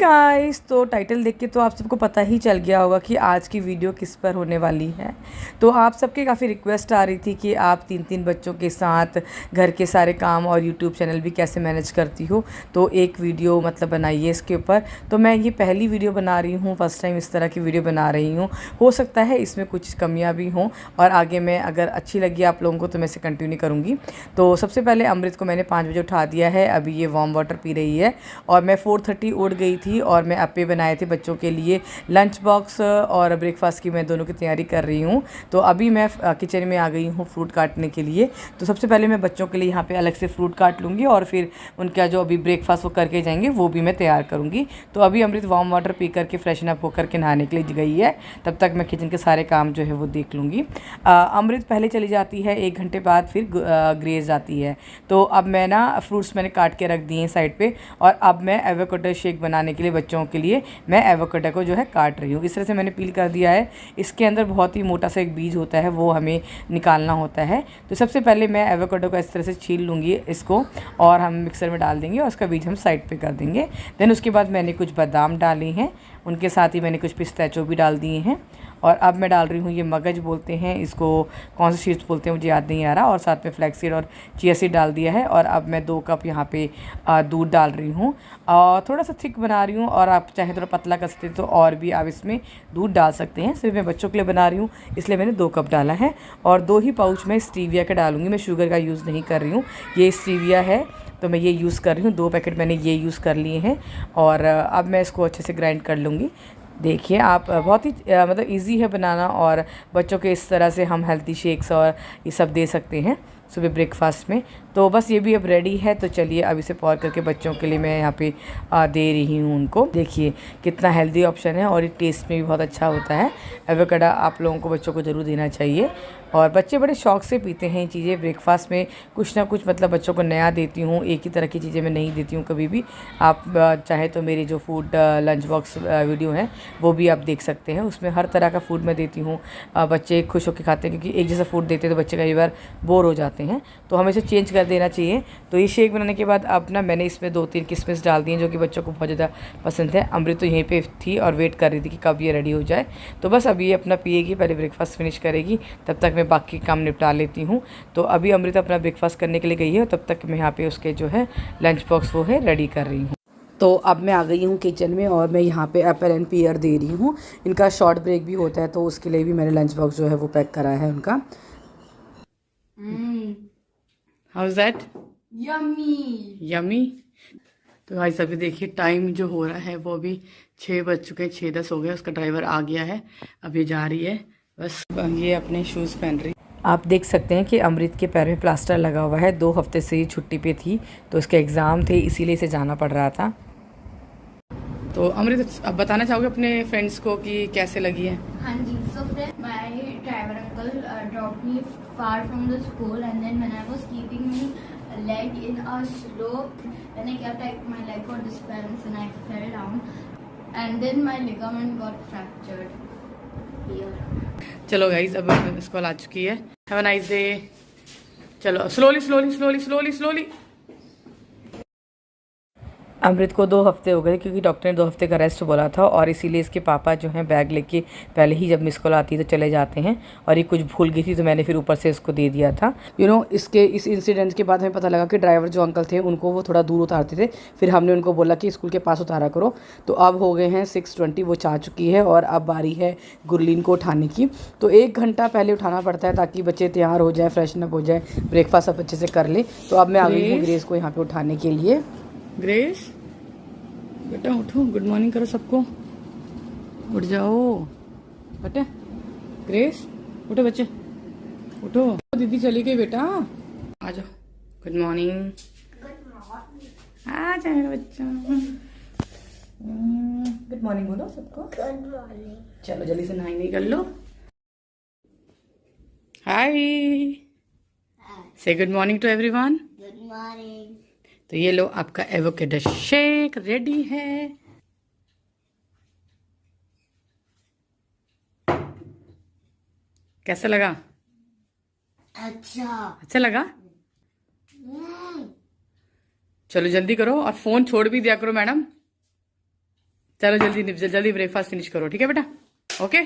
Guys, तो title देख के तो आप सबको पता ही चल गया होगा कि आज की वीडियो किस पर होने वाली है। तो आप सबके काफ़ी रिक्वेस्ट आ रही थी कि आप 3-3 बच्चों के साथ घर के सारे काम और यूट्यूब चैनल भी कैसे मैनेज करती हो, तो एक वीडियो मतलब बनाइए इसके ऊपर। तो मैं ये पहली वीडियो बना रही हूँ, फर्स्ट टाइम इस तरह की वीडियो बना रही हूँ। हो सकता है इसमें कुछ कमियाँ भी हों और आगे मैं अगर अच्छी लगी आप लोगों को तो मैं इसे कंटिन्यू करूँगी। तो सबसे पहले अमृत को मैंने 5 बजे उठा दिया है। अभी ये वार्म वाटर पी रही है और मैं 4:30 उठ गई थी और मैं अप्पे बनाए थे बच्चों के लिए। लंच बॉक्स और ब्रेकफास्ट की मैं दोनों की तैयारी कर रही हूँ। तो अभी मैं किचन में आ गई हूँ फ्रूट काटने के लिए। तो सबसे पहले मैं बच्चों के लिए यहाँ पे अलग से फ्रूट काट लूँगी और फिर उनका जो अभी ब्रेकफास्ट वो करके जाएंगे वो भी मैं तैयार करूँगी। तो अभी अमृत वार्म वाटर पी करके फ्रेशन अप होकर के नहाने के लिए गई है, तब तक मैं किचन के सारे काम जो है वो देख लूँगी। अमृत पहले चली जाती है, 1 घंटे बाद फिर ग्रेज जाती है। तो अब मैं ना फ्रूट्स मैंने काट के रख दिए हैं साइड पे और अब मैं एवोकाडो शेक बनाने के लिए बच्चों के लिए मैं एवोकाडो को जो है काट रही हूँ। इस तरह से मैंने पील कर दिया है। इसके अंदर बहुत ही मोटा सा एक बीज होता है, वो हमें निकालना होता है। तो सबसे पहले मैं एवोकाडो को इस तरह से छील लूँगी इसको और हम मिक्सर में डाल देंगे और उसका बीज हम साइड पे कर देंगे। देन उसके बाद मैंने कुछ बादाम डाले हैं, उनके साथ ही मैंने कुछ पिस्ताचो भी डाल दिए हैं। और अब मैं डाल रही हूँ, ये मगज बोलते हैं इसको, कौन सा सीड्स बोलते हैं मुझे याद नहीं आ रहा, और साथ में फ्लैक्स सीड और चिया सीड डाल दिया है। और अब मैं 2 कप यहाँ पे दूध डाल रही हूँ और थोड़ा सा थिक बना रही हूँ, और आप चाहे थोड़ा पतला कर सकते हैं तो और भी आप इसमें दूध डाल सकते हैं। सिर्फ मैं बच्चों के लिए बना रही हूँ इसलिए मैंने 2 कप डाला है। और 2 ही पाउच मैं स्टीविया का डालूँगी, मैं शुगर का यूज़ नहीं कर रही हूँ। ये स्टीविया है तो मैं ये यूज़ कर रही हूँ। 2 पैकेट मैंने ये यूज़ कर लिए हैं और अब मैं इसको अच्छे से ग्राइंड कर लूँगी। देखिए आप, बहुत ही मतलब इजी है बनाना और बच्चों के इस तरह से हम हेल्दी शेक्स और ये सब दे सकते हैं सुबह ब्रेकफास्ट में। तो बस ये भी अब रेडी है। तो चलिए अब इसे पॉर करके बच्चों के लिए मैं यहाँ पे दे रही हूँ उनको। देखिए कितना हेल्दी ऑप्शन है और ये टेस्ट में भी बहुत अच्छा होता है। एवोकाडो आप लोगों को बच्चों को ज़रूर देना चाहिए और बच्चे बड़े शौक से पीते हैं ये चीज़ें। ब्रेकफास्ट में कुछ ना कुछ मतलब बच्चों को नया देती हूँ, एक ही तरह की चीज़ें मैं नहीं देती हूँ कभी भी। आप चाहे तो मेरी जो फूड लंच बॉक्स वीडियो है वो भी आप देख सकते हैं, उसमें हर तरह का फूड मैं देती हूँ। बच्चे खुश होकर खाते हैं क्योंकि एक जैसा फूड देते तो बच्चे कई बार बोर हो जाते हैं, तो हमें इसे चेंज कर देना चाहिए। तो ये शेक बनाने के बाद अब ना मैंने इसमें 2-3 किशमिश डाल दी हैं जो कि बच्चों को बहुत ज़्यादा पसंद है। अमृत तो यहीं पे थी और वेट कर रही थी कि कब ये रेडी हो जाए। तो बस अभी ये अपना पिएगी, पहले ब्रेकफास्ट फिनिश करेगी, तब तक मैं बाकी काम निपटा लेती हूँ। तो अभी अमृत अपना ब्रेकफास्ट करने के लिए गई है और तब तक मैं यहाँ पे उसके जो है लंच बॉक्स वो है रेडी कर रही हूँ। तो अब मैं आ गई हूँ किचन में और मैं यहाँ पे एप्पल एंड पीयर दे रही हूँ। इनका शॉर्ट ब्रेक भी होता है तो उसके लिए भी मैंने लंच बॉक्स जो है वो पैक करा है उनका। How is that? Yummy yummy. तो भाई सभी देखिए टाइम जो हो रहा है वो अभी 6 बज चुके हैं, 6:10 हो गया। उसका ड्राइवर आ गया है, अब ये जा रही है। बस ये अपने शूज़ पहन रही। आप देख सकते हैं कि अमृत के पैर में प्लास्टर लगा हुआ है। 2 हफ्ते से ही छुट्टी पे थी तो उसके एग्ज़ाम थे इसीलिए इसे जाना पड़ रहा था। तो अमृत अब बताना चाहोगे अपने फ्रेंड्स को कि कैसे लगी है? हाँ जी, so friend my driver uncle dropped me far from the school and then when I was keeping me leg in a slope, when I kept my leg got disbalanced and I fell down and then my ligament got fractured here. चलो guys अब school आ चुकी है। Have a nice day. चलो slowly slowly slowly slowly slowly. Amrit को 2 हफ्ते हो गए क्योंकि डॉक्टर ने 2 हफ्ते का रेस्ट बोला था और इसीलिए इसके पापा जो हैं बैग लेके पहले ही जब मिस कॉल आती है तो चले जाते हैं और ये कुछ भूल गई थी तो मैंने फिर ऊपर से इसको दे दिया था। इसके इस इंसिडेंट के बाद हमें पता लगा कि ड्राइवर जो अंकल थे उनको वो थोड़ा दूर उतारते थे, फिर हमने उनको बोला कि स्कूल के पास उतारा करो। तो अब हो गए हैं 6:20, वो चाह चुकी है और अब बारी है गुरलीन को उठाने की। तो 1 घंटा पहले उठाना पड़ता है ताकि बच्चे तैयार हो जाए, फ्रेशन अप हो जाए, ब्रेकफास्ट सब अच्छे से कर ले। तो अब मैं आ गई हूँ ग्रेस को यहाँ पर उठाने के लिए। ग्रेस बेटा उठो, गुड मॉर्निंग करो सबको, उठ जाओ बेटा। ग्रेस उठो बच्चे उठो, दीदी चली गई बेटा, आ जाओ। गुड मॉर्निंग, आ जाए बच्चा। गुड मॉर्निंग बोलो सबको। Good morning. चलो जल्दी से नहाई नहीं कर लो। Hi, say good morning to everyone. Good morning. तो ये लो आपका एवोकाडो शेक रेडी है। कैसा लगा? अच्छा लगा? चलो जल्दी करो और फोन छोड़ भी दिया करो मैडम। चलो जल्दी जल्दी ब्रेकफास्ट फिनिश करो, ठीक है बेटा, ओके।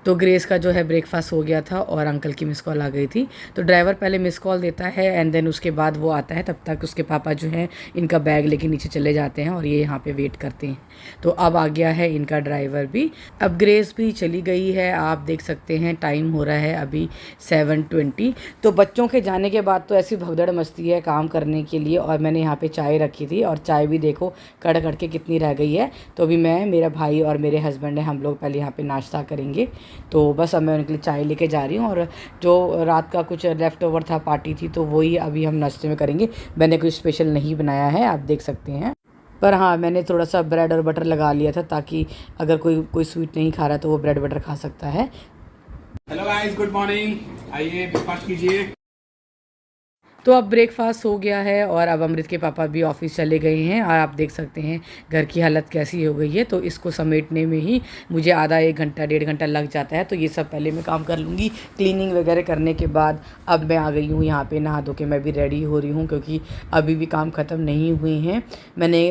तो ग्रेस का जो है ब्रेकफास्ट हो गया था और अंकल की मिस कॉल आ गई थी। तो ड्राइवर पहले मिस कॉल देता है एंड देन उसके बाद वो आता है, तब तक उसके पापा जो हैं इनका बैग लेके नीचे चले जाते हैं और ये यहाँ पे वेट करते हैं। तो अब आ गया है इनका ड्राइवर भी। अब ग्रेस भी चली गई है, आप देख सकते हैं टाइम हो रहा है अभी 7:20। तो बच्चों के जाने के बाद तो ऐसी भगदड़ मचती है काम करने के लिए। और मैंने यहाँ पर चाय रखी थी और चाय भी देखो कड़ के कितनी रह गई है। तो अभी मैं, मेरा भाई और मेरे हस्बैंड है, हम लोग पहले यहाँ पर नाश्ता करेंगे। तो बस अब मैं उनके लिए चाय लेके जा रही हूँ और जो रात का कुछ लेफ़्ट ओवर था, पार्टी थी, तो वही अभी हम नाश्ते में करेंगे। मैंने कुछ स्पेशल नहीं बनाया है, आप देख सकते हैं। पर हाँ, मैंने थोड़ा सा ब्रेड और बटर लगा लिया था ताकि अगर कोई स्वीट नहीं खा रहा तो वो ब्रेड बटर खा सकता है। Hello guys, good morning. आइए ब्रेकफास्ट कीजिए। तो अब ब्रेकफास्ट हो गया है और अब अमृत के पापा भी ऑफिस चले गए हैं और आप देख सकते हैं घर की हालत कैसी हो गई है। तो इसको समेटने में ही मुझे आधा 1 घंटा 1.5 घंटा लग जाता है। तो ये सब पहले मैं काम कर लूँगी। क्लीनिंग वगैरह करने के बाद अब मैं आ गई हूँ यहाँ पे, नहा धो के मैं भी रेडी हो रही हूँ क्योंकि अभी भी काम ख़त्म नहीं हुए हैं। मैंने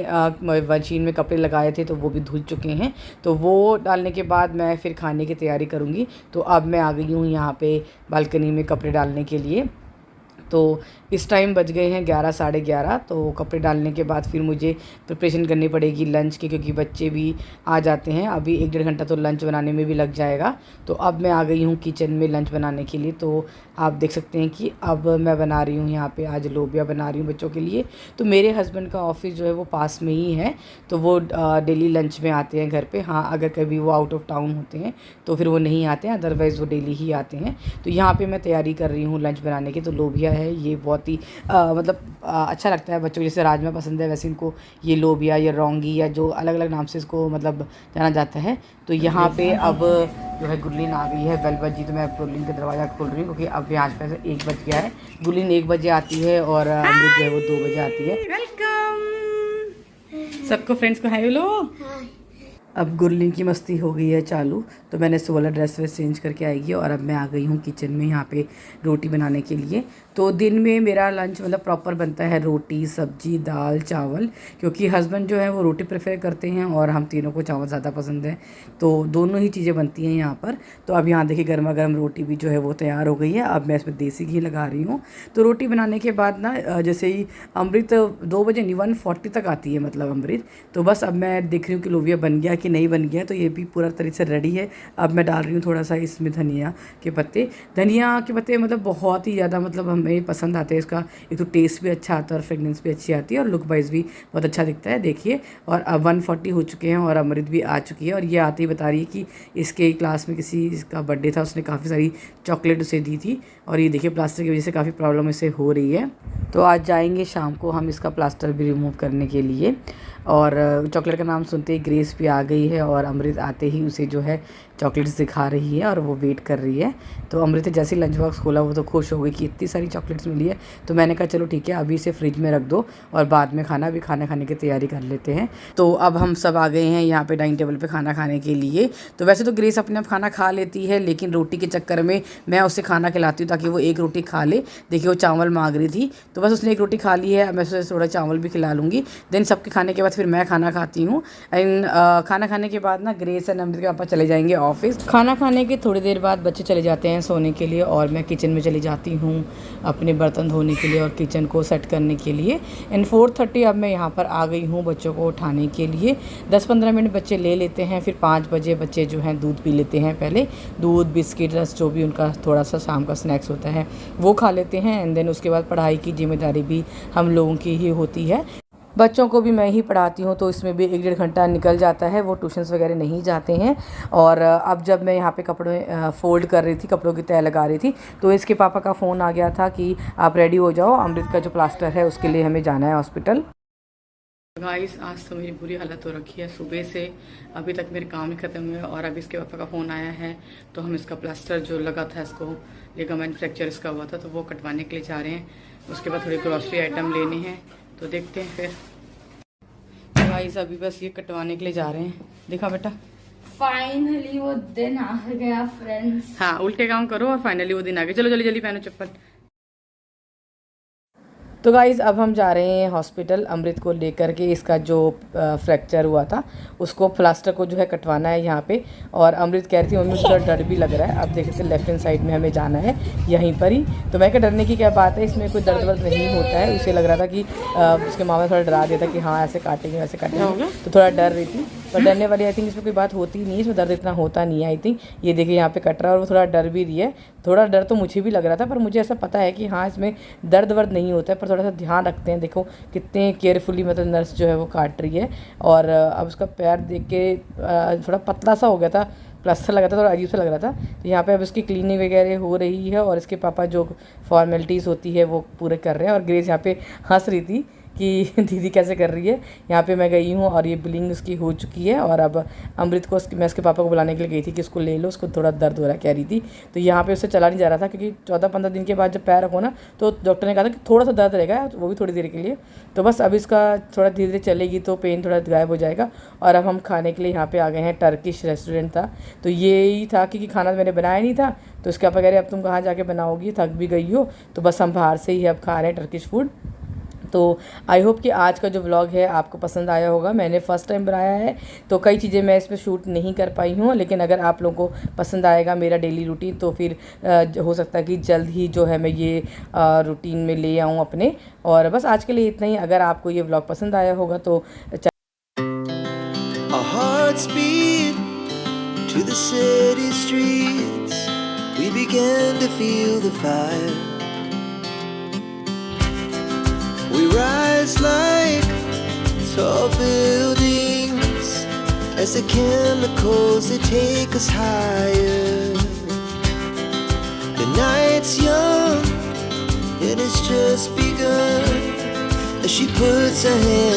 मशीन में कपड़े लगाए थे तो वो भी धुल चुके हैं। तो वो डालने के बाद मैं फिर खाने की तैयारी करूँगी। तो अब मैं आ गई हूँ यहाँ पे बालकनी में कपड़े डालने के लिए। तो इस टाइम बज गए हैं 11 साढ़े 11। तो कपड़े डालने के बाद फिर मुझे प्रिपरेशन करनी पड़ेगी लंच की, क्योंकि बच्चे भी आ जाते हैं। अभी 1-1.5 घंटा तो लंच बनाने में भी लग जाएगा। तो अब मैं आ गई हूँ किचन में लंच बनाने के लिए। तो आप देख सकते हैं कि अब मैं बना रही हूँ यहाँ पे आज लोबिया बना रही हूँ बच्चों के लिए। तो मेरे हस्बैंड का ऑफिस जो है वो पास में ही है, तो वो डेली लंच में आते हैं घर पे। हाँ, अगर कभी वो आउट ऑफ टाउन होते हैं तो फिर वो नहीं आते हैं, अदरवाइज़ वो डेली ही आते हैं। तो यहाँ पे मैं तैयारी कर रही हूँ लंच बनाने की। तो लोबिया है ये, बहुत ही अच्छा लगता है बच्चों को। जैसे राजमा पसंद है वैसे इनको ये लोबिया या रौंगी या जो अलग अलग नाम से इसको मतलब जाना जाता है। तो यहाँ पे अब जो है गुरलीन आ गई है, बेल बजी। तो मैं गुरलीन का दरवाज़ा खोल रही हूँ क्योंकि अब यहाँ पे 1 बज गया है। गुरलीन 1 बजे आती है और अमृत जो है वो 2 बजे आती है। वेलकम सबको, फ्रेंड्स को हाय बोलो। अब गुरलीन की मस्ती हो गई है चालू। तो मैंने इससे बोला ड्रेस वेस चेंज करके आएगी और अब मैं आ गई हूँ किचन में यहाँ पे रोटी बनाने के लिए। तो दिन में मेरा लंच मतलब प्रॉपर बनता है रोटी, सब्जी, दाल, चावल, क्योंकि हस्बैंड जो है वो रोटी प्रेफर करते हैं और हम तीनों को चावल ज़्यादा पसंद है। तो दोनों ही चीज़ें बनती हैं यहाँ पर। तो अब यहाँ देखिए गर्मा गर्म रोटी भी जो है वो तैयार हो गई है। अब मैं इसमें देसी घी लगा रही हूँ। तो रोटी बनाने के बाद ना जैसे ही अमृत 2 बजे 1:40 तक आती है, मतलब अमृत। तो बस अब मैं देख रही हूँ कि लोबिया बन गया कि नहीं बन गया। तो ये भी पूरा तरीके से रेडी है। अब मैं डाल रही हूँ थोड़ा सा इसमें धनिया के पत्ते। धनिया के पत्ते मतलब बहुत ही ज़्यादा मतलब हमें पसंद आते हैं। इसका एक तो टेस्ट भी अच्छा आता है और फ्रेगनेंस भी अच्छी आती है और लुक वाइज भी बहुत अच्छा दिखता है। देखिए, और अब 1:40 हो चुके हैं और अमृत भी आ चुकी है। और ये आते ही बता रही है कि इसके क्लास में किसी इसका बर्थडे था, उसने काफ़ी सारी चॉकलेट उसे दी थी और ये देखिए प्लास्टर की वजह से काफ़ी प्रॉब्लम इसे हो रही है। तो आज जाएंगे शाम को हम इसका प्लास्टर भी रिमूव करने के लिए। और चॉकलेट का नाम सुनते ही ग्रेस भी आ गई है और अमृत आते ही उसे जो है चॉकलेट्स दिखा रही है और वो वेट कर रही है। तो अमृत ने जैसे ही लंच बॉक्स खोला वो तो खुश हो गई कि इतनी सारी चॉकलेट्स मिली है। तो मैंने कहा चलो ठीक है, अभी इसे फ्रिज में रख दो और बाद में खाना, अभी खाना खाने की तैयारी कर लेते हैं। तो अब हम सब आ गए हैं यहाँ पे डाइनिंग टेबल पे खाना खाने के लिए। तो वैसे तो ग्रेस अपने आप खाना खा लेती है, लेकिन रोटी के चक्कर में मैं उसे खाना खिलाती हूँ ताकि वो 1 रोटी खा ले। देखिए वो चावल मांग रही थी, तो बस उसने 1 रोटी खा ली है। मैं उसे थोड़ा चावल भी खिला लूँगी। देन सबके खाने के बाद फिर मैं खाना खाती हूँ। एंड खाना खाने के बाद ना ग्रेस एंड अमृत के पापा चले जाएंगे ऑफिस। खाना खाने के थोड़ी देर बाद बच्चे चले जाते हैं सोने के लिए और मैं किचन में चली जाती हूँ अपने बर्तन धोने के लिए और किचन को सेट करने के लिए। एंड 4:30 अब मैं यहाँ पर आ गई हूँ बच्चों को उठाने के लिए। 10-15 मिनट बच्चे ले लेते हैं, फिर 5 बजे बच्चे जो हैं दूध पी लेते हैं। पहले दूध, बिस्किट, रस, जो भी उनका थोड़ा सा शाम का स्नैक्स होता है वो खा लेते हैं। एंड देन उसके बाद पढ़ाई की जिम्मेदारी भी हम लोगों की ही होती है। बच्चों को भी मैं ही पढ़ाती हूँ, तो इसमें भी 1-1.5 घंटा निकल जाता है। वो ट्यूशन्स वगैरह नहीं जाते हैं। और अब जब मैं यहाँ पे कपड़े फोल्ड कर रही थी, कपड़ों की तह लगा रही थी, तो इसके पापा का फ़ोन आ गया था कि आप रेडी हो जाओ, अमृत का जो प्लास्टर है उसके लिए हमें जाना है हॉस्पिटल। गाइस, आज तो मेरी बुरी हालत हो रखी है। सुबह से अभी तक मेरे काम ही ख़त्म हुए और अभी इसके पापा का फ़ोन आया है। तो हम इसका प्लास्टर जो लगा था, इसको लिगामेंट फ्रैक्चर इसका हुआ था, तो वो कटवाने के लिए जा रहे हैं। उसके बाद थोड़ी ग्रॉसरी आइटम लेने हैं, तो देखते हैं फिर। गाइस अभी बस ये कटवाने के लिए जा रहे हैं। देखा बेटा, फाइनली वो दिन आ गया फ्रेंड्स। हाँ, उल्टे काम करो और फाइनली वो दिन आ गया। चलो जल्दी जल्दी पहनो चप्पल। तो गाइज़ अब हम जा रहे हैं हॉस्पिटल अमृत को लेकर के। इसका जो फ्रैक्चर हुआ था उसको प्लास्टर को जो है कटवाना है यहाँ पे। और अमृत कह रही थी मम्मी थोड़ा डर भी लग रहा है। अब देख सकते लेफ्ट हैंड साइड में हमें जाना है यहीं पर ही। तो मैं क्या डरने की क्या बात है, इसमें कोई दर्द वर्द नहीं होता है। उसे लग रहा था कि उसके मामा ने थोड़ा डरा दिया था कि हाँ ऐसे काटेंगे वैसे काटेंगे, तो थोड़ा डर रही थी। पर डरने वाली आई थिंक इसमें कोई बात होती नहीं है, इसमें दर्द इतना होता नहीं है आई थिंक। ये देखिए यहाँ पे कट रहा है और वो थोड़ा डर भी रही है। थोड़ा डर तो मुझे भी लग रहा था, पर मुझे ऐसा पता है कि हाँ इसमें दर्द वर्द नहीं होता है। पर थोड़ा सा ध्यान रखते हैं। देखो कितने केयरफुली मतलब नर्स जो है वो काट रही है। और अब उसका पैर देख के थोड़ा पतला सा हो गया था, प्लास्टर लगा था, थोड़ा अजीब सा लग रहा था। तो यहाँ पे अब उसकी क्लीनिंग वगैरह हो रही है और इसके पापा जो फॉर्मेलिटीज़ होती है वो पूरे कर रहे हैं। और ग्रेस यहाँ पे हंस रही थी कि दीदी कैसे कर रही है। यहाँ पे मैं गई हूँ और ये बिलिंग उसकी हो चुकी है। और अब अमृत को मैं उसके पापा को बुलाने के लिए गई थी कि उसको ले लो, उसको थोड़ा दर्द हो रहा है कह रही थी। तो यहाँ पे उससे चला नहीं जा रहा था क्योंकि 14-15 दिन के बाद जब पैर रखो ना तो डॉक्टर ने कहा था कि थोड़ा सा दर्द रहेगा, वो भी थोड़ी देर के लिए। तो बस अब इसका थोड़ा धीरे धीरे चलेगी तो पेन थोड़ा गायब हो जाएगा। और अब हम खाने के लिए यहाँ पे आ गए हैं। टर्किश रेस्टोरेंट था, तो यही था क्योंकि खाना मैंने बनाया नहीं था। तो उसके पापा कह रहे अब तुम कहाँ जाके बनाओगी, थक भी गई हो। तो बस हम बाहर से ही अब खा रहे हैं टर्किश फूड। तो आई होप कि आज का जो व्लॉग है आपको पसंद आया होगा। मैंने फ़र्स्ट टाइम बनाया है तो कई चीज़ें मैं इसमें शूट नहीं कर पाई हूँ, लेकिन अगर आप लोगों को पसंद आएगा मेरा डेली रूटीन तो फिर हो सकता है कि जल्द ही जो है मैं ये रूटीन में ले आऊँ अपने। और बस आज के लिए इतना ही। अगर आपको ये व्लॉग पसंद आया होगा तो Our hearts beat to the city streets. We began to feel the fire. We rise like tall buildings as the chemicals they take us higher. The night's young and it's just begun as she puts her hand